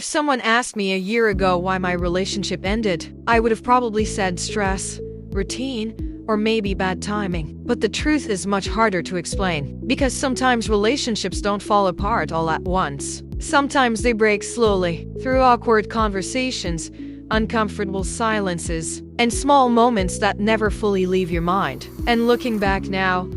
If someone asked me a year ago why my relationship ended, I would have probably said stress, routine, or maybe bad timing. But the truth is much harder to explain, because sometimes relationships don't fall apart all at once. Sometimes they break slowly, through awkward conversations, uncomfortable silences, and small moments that never fully leave your mind. And looking back now,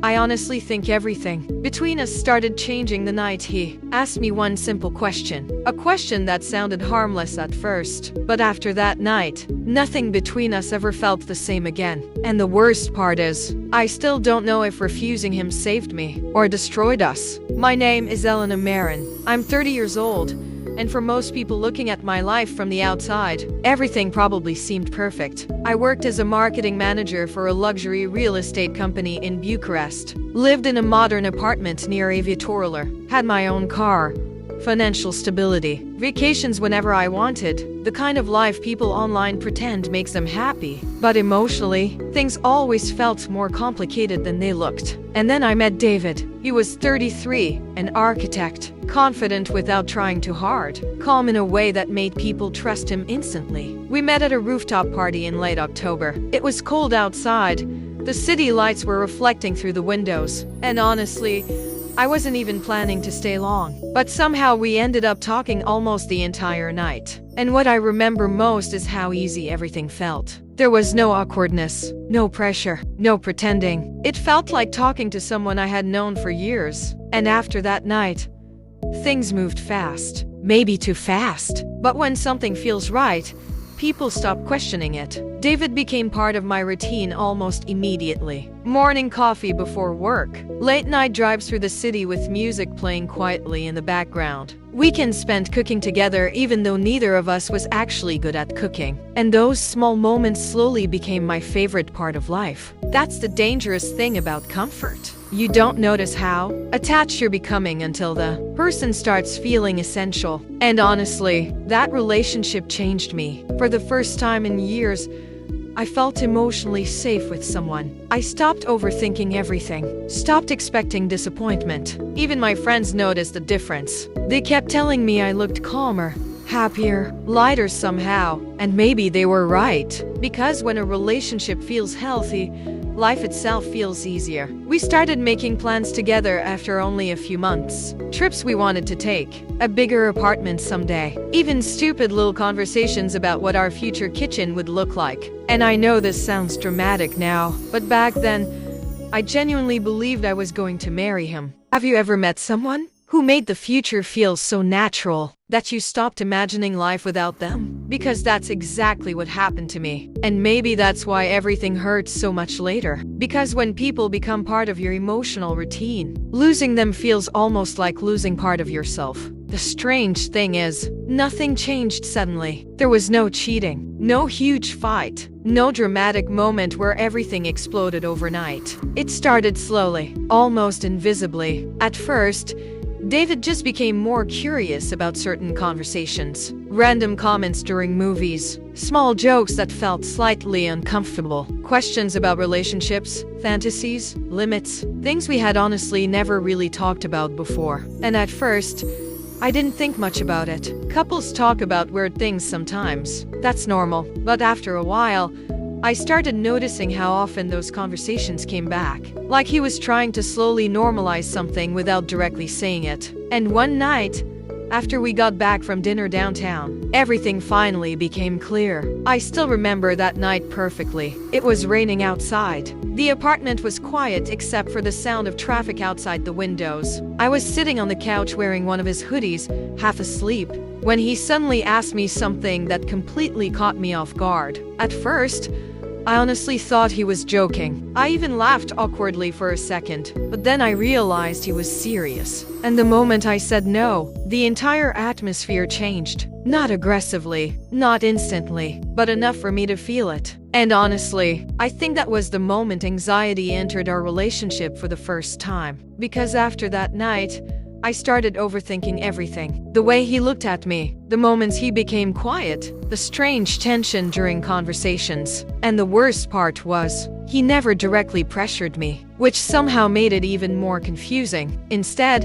I honestly think everything between us started changing the night he asked me one simple question. A question that sounded harmless at first, but after that night, nothing between us ever felt the same again. And the worst part is, I still don't know if refusing him saved me or destroyed us. My name is Elena Marin. I'm 30 years old. And for most people looking at my life from the outside, everything probably seemed perfect. I worked as a marketing manager for a luxury real estate company in Bucharest, lived in a modern apartment near a Vitorler, had my own car, financial stability, vacations whenever I wanted, the kind of life people online pretend makes them happy. But emotionally, things always felt more complicated than they looked. And then I met David. He was 33, an architect, confident without trying too hard, calm in a way that made people trust him instantly. We met at a rooftop party in late October. It was cold outside. The city lights were reflecting through the windows. And honestly, I wasn't even planning to stay long, but somehow we ended up talking almost the entire night. And what I remember most is how easy everything felt. There was no awkwardness, no pressure, no pretending. It felt like talking to someone I had known for years. And after that night, things moved fast. Maybe too fast. But when something feels right, people stop questioning it. David became part of my routine almost immediately. Morning coffee before work. Late night drives through the city with music playing quietly in the background. Weekends spent cooking together even though neither of us was actually good at cooking. And those small moments slowly became my favorite part of life. That's the dangerous thing about comfort. You don't notice how attached you're becoming until the person starts feeling essential. And honestly, that relationship changed me. For the first time in years, I felt emotionally safe with someone. I stopped overthinking everything, stopped expecting disappointment. Even my friends noticed the difference. They kept telling me I looked calmer, happier, lighter somehow. And maybe they were right. Because when a relationship feels healthy, life itself feels easier. We started making plans together after only a few months. Trips we wanted to take, a bigger apartment someday, even stupid little conversations about what our future kitchen would look like. And I know this sounds dramatic now, but back then, I genuinely believed I was going to marry him. Have you ever met someone who made the future feel so natural that you stopped imagining life without them? Because that's exactly what happened to me. And maybe that's why everything hurts so much later. Because when people become part of your emotional routine, losing them feels almost like losing part of yourself. The strange thing is, nothing changed suddenly. There was no cheating, no huge fight, no dramatic moment where everything exploded overnight. It started slowly, almost invisibly. At first, David just became more curious about certain conversations, random comments during movies, small jokes that felt slightly uncomfortable, questions about relationships, fantasies, limits, things we had honestly never really talked about before. And at first, I didn't think much about it. Couples talk about weird things sometimes. That's normal. But after a while, I started noticing how often those conversations came back, like he was trying to slowly normalize something without directly saying it. And one night, after we got back from dinner downtown, everything finally became clear. I still remember that night perfectly. It was raining outside. The apartment was quiet except for the sound of traffic outside the windows. I was sitting on the couch wearing one of his hoodies, half asleep, when he suddenly asked me something that completely caught me off guard. At first, I honestly thought he was joking. I even laughed awkwardly for a second, but then I realized he was serious. And the moment I said no, the entire atmosphere changed. Not aggressively, not instantly, but enough for me to feel it. And honestly, I think that was the moment anxiety entered our relationship for the first time. Because after that night, I started overthinking everything. The way he looked at me, the moments he became quiet, the strange tension during conversations. And the worst part was, he never directly pressured me, which somehow made it even more confusing. Instead,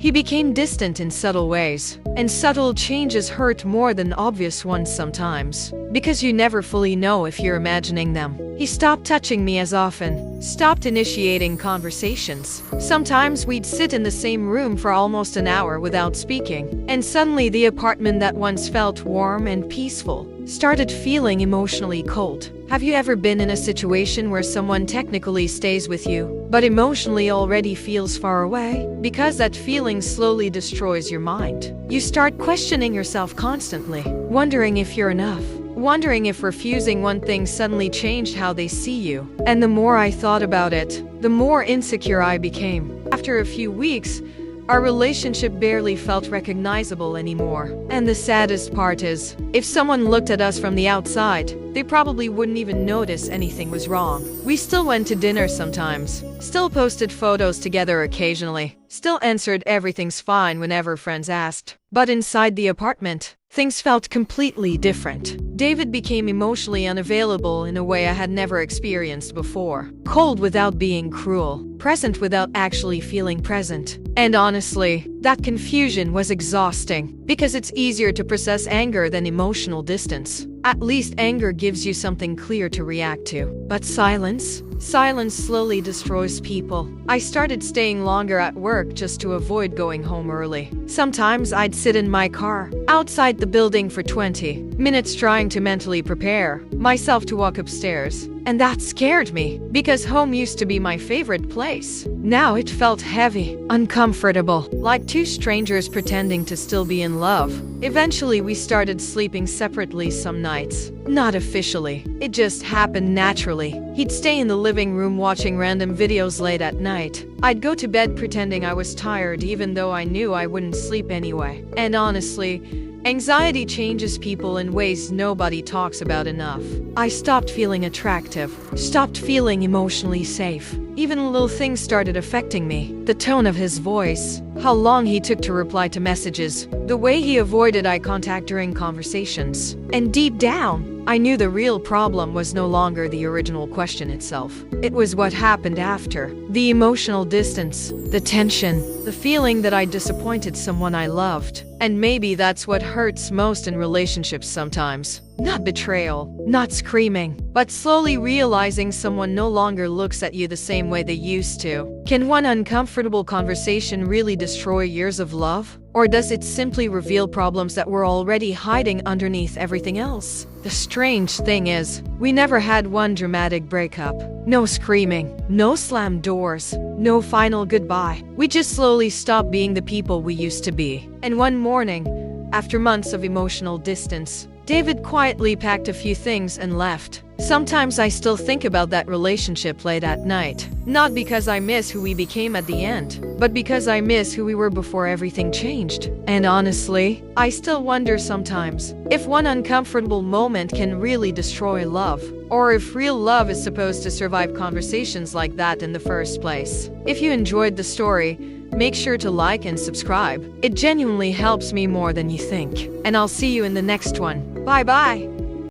He became distant in subtle ways, and subtle changes hurt more than obvious ones sometimes, because you never fully know if you're imagining them. He stopped touching me as often, stopped initiating conversations. Sometimes we'd sit in the same room for almost an hour without speaking, and suddenly the apartment that once felt warm and peaceful started feeling emotionally cold. Have you ever been in a situation where someone technically stays with you, but emotionally already feels far away? Because that feeling slowly destroys your mind. You start questioning yourself constantly, wondering if you're enough, wondering if refusing one thing suddenly changed how they see you. And the more I thought about it, the more insecure I became. After a few weeks, our relationship barely felt recognizable anymore. And the saddest part is, if someone looked at us from the outside, they probably wouldn't even notice anything was wrong. We still went to dinner sometimes, still posted photos together occasionally, still answered everything's fine whenever friends asked. But inside the apartment, things felt completely different. David became emotionally unavailable in a way I had never experienced before. Cold without being cruel, present without actually feeling present. And honestly, that confusion was exhausting, because it's easier to process anger than emotional distance. At least anger gives you something clear to react to. But silence slowly destroys people. I started staying longer at work just to avoid going home early. Sometimes I'd sit in my car, outside the building for 20 minutes trying to mentally prepare myself to walk upstairs. And that scared me, because home used to be my favorite place. Now it felt heavy, uncomfortable, like two strangers pretending to still be in love. Eventually we started sleeping separately some nights. Not officially. It just happened naturally. He'd stay in the living room watching random videos late at night. I'd go to bed pretending I was tired even though I knew I wouldn't sleep anyway. And honestly, anxiety changes people in ways nobody talks about enough. I stopped feeling attractive, stopped feeling emotionally safe. Even little things started affecting me. The tone of his voice, how long he took to reply to messages, the way he avoided eye contact during conversations. And deep down, I knew the real problem was no longer the original question itself. It was what happened after. The emotional distance, the tension, the feeling that I disappointed someone I loved. And maybe that's what hurts most in relationships sometimes. Not betrayal, not screaming, but slowly realizing someone no longer looks at you the same way they used to. Can one uncomfortable conversation really destroy years of love? Or does it simply reveal problems that were already hiding underneath everything else? The strange thing is, we never had one dramatic breakup. No screaming, no slammed doors, no final goodbye. We just slowly stopped being the people we used to be. And one morning, after months of emotional distance, David quietly packed a few things and left. Sometimes I still think about that relationship late at night. Not because I miss who we became at the end, but because I miss who we were before everything changed. And honestly, I still wonder sometimes if one uncomfortable moment can really destroy love, or if real love is supposed to survive conversations like that in the first place. If you enjoyed the story, make sure to like and subscribe. It genuinely helps me more than you think. And I'll see you in the next one. Bye bye.